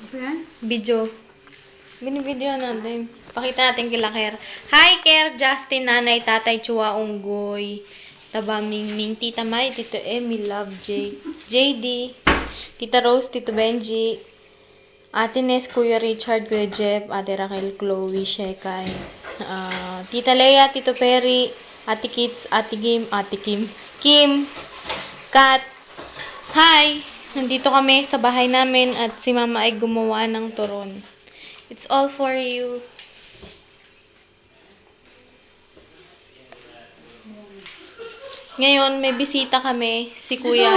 Ano yan? Video. Binibideo natin. Pakita natin kila Ker. Hi, Ker, Justin, Nanay, Tatay, Chua, Unggoy, Taba, Mingming, Tita Mai, Tito Emmy, Love, JD, Tita Rose, Tito Benji, Ate Nes, Kuya Richard, Kuya Jeff, Ate Raquel, Chloe, Shekay, Tita Leia, Tito Perry, Ate Kits, Ate Kim, Kat. Hi! Nandito kami sa bahay namin at si Mama ay gumawa ng turon. It's all for you. Ngayon, may bisita kami. Si Kuya.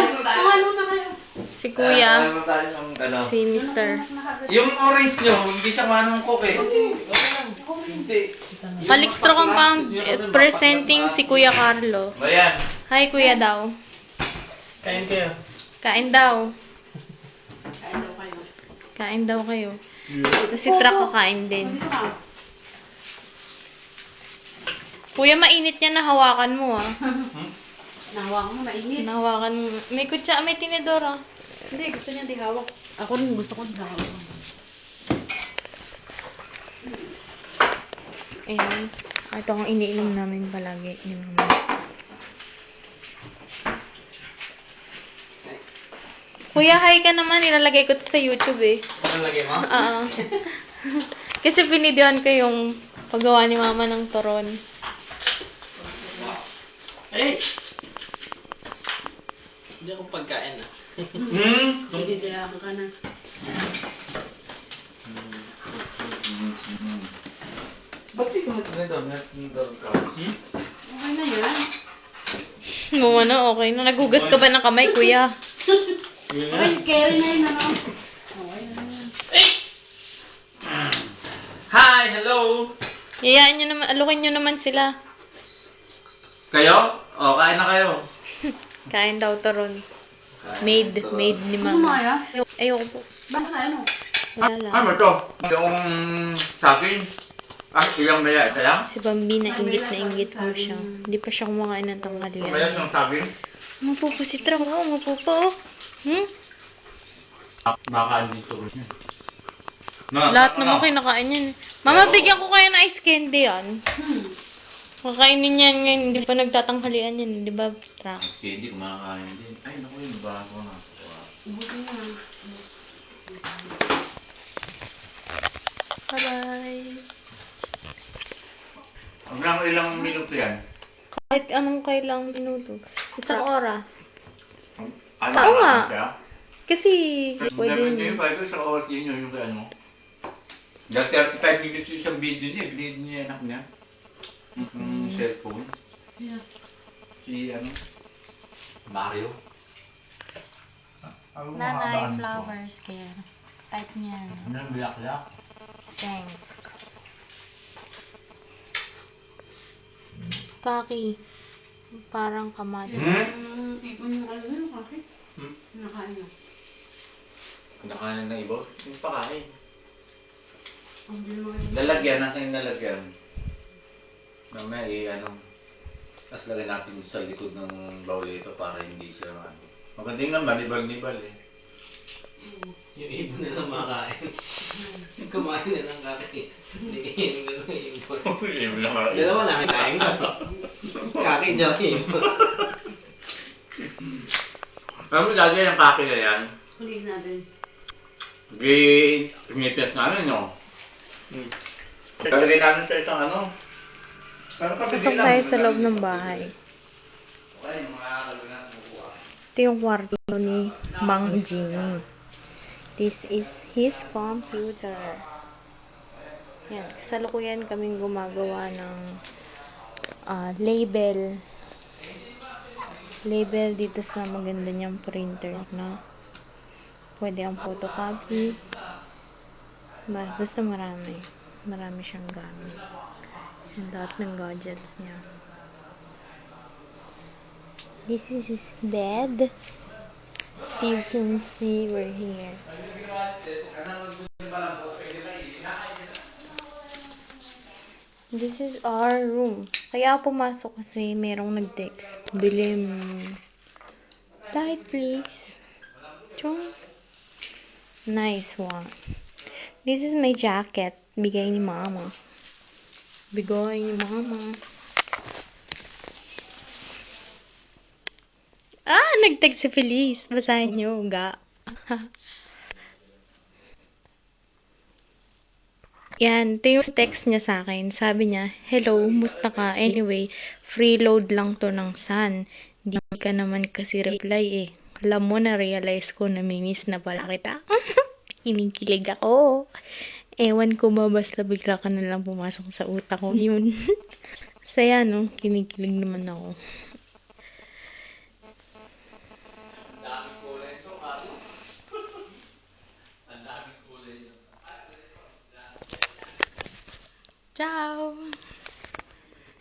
Si Kuya. Si Mr. Yung orange nyo, hindi siya manong coke eh. Hindi. Calixtro Compound presenting si Kuya Carlo. Bayan. Hi, Kuya daw. Kain kayo. Kain daw. Kain daw kayo. Kain daw kayo. Tapos si Tra kakain din. Dito ka. Kuya, mainit yan na hawakan mo ah. Nahawakan mo, mainit. Nahawakan mo. May kutsa, may tinidor ah. Hindi, gusto niya di hawak. Ako rin gusto ko di hawak. Ayan. Ito ang iniinom namin palagi. Yun naman. Kuya, hi ka naman. Nilalagay ko to sa YouTube eh. Lagay mo? Oo. Kasi pinidyohan ko yung paggawa ni Mama ng turon. Hey! Hindi ako pagkain ah. Nadidiyakan ka na. Ba't di ka nag-down ka? Okay na yan. Mo ano, okay na. Nagugas ka ba ng kamay, Kuya? Okay, carry na yun, ano? Okay na yan. Hi! Hello! Yayaan nyo naman, alukin nyo naman sila. Kayo? O, kain na kayo. Kain daw turon. Made ni Ano mo Mama. kaya? Ayoko po. Bakit tayo mo? Wala lang. Ano to? Yung saging? Ilang maya? Kaya? Si Bambi na inggit po siya. Hindi pa siya kumakain ng tanghalian. Maya yung saging? Umupo po si Tra. Oo, umupo po. Nakain dito rin. Lahat naman kinakain yan. Mama, bigyan ko kayo ng ice candy yan. Kakainin yan ngayon. Hindi pa nagtatanghalian yan. Di ba, Tra? Hindi kumakain din. Ay, naku yun. Nabasa ko na. Buti na. Bye-bye. Hanggang ilang minuto yan? Kahit anong kailang minuto. Isang oras. Ano Oo nga. siya? Kasi, pwede Hindi, yun. pwede sa oras din yun yung kaya mo. Dahil 35 minutes yung isang video niya, binid niya anak niya. Yung cellphone. Yeah. Si ano? Mario. Nanay, flowers, kaya. Type niyan. Ano yung bilak-bilak? Thank. Kaki. Parang kamatis. Ipon yung ano yun, kasi? Nakain niya. Nakain ng iba? Yung pakain. Ang bilo nga yun. Lalagyan, nasa yung lalagyan. Mamaya ano. Tapos lagyan natin sa likod ng bowl ito para hindi siya ano. Magandang naman, nibal-nibal eh. Yung ibon na lang makain. Kumain na lang kaki. Hindi kainin ko lang yung ibon. Dalawa na kain ko. Kaki, Johnny. Alam mo, lagyan yung kaki na yan. Huliin natin. Pinipias namin, no? Lalagay namin sa isang ano. Pasok tayo sa loob ng bahay. Okay, yung mga kalagay natin kukuha. Ito yung kwarto ni Mang Jing. This is his computer. Yan, kasalukuyan kaming gumagawa ng label. Label dito sa maganda niyang printer na pwede ang photocopy. Basta marami. Marami siyang gamit. Ang lahat ng gadgets niya. This is his bed. So you can see we're here. This is our room. Kaya pumasok kasi merong nag-text. Dilim. Light please. Chong. Nice one. This is my jacket. Bigay ni mama. Bigay ni mama. Nag-text si Feliz. Basahin niyo, ga. Yan, ito yung text niya sa akin. Sabi niya, hello, musta ka? Anyway, free load lang to ng Sun. Di ka naman kasi reply eh. Alam mo, na-realize ko na miss na pala kita. Kinikilig ako. Ewan ko ba, basta bigla ka na lang pumasok sa utak ko. Yun. Saya, no? Kinikilig naman ako. Ciao!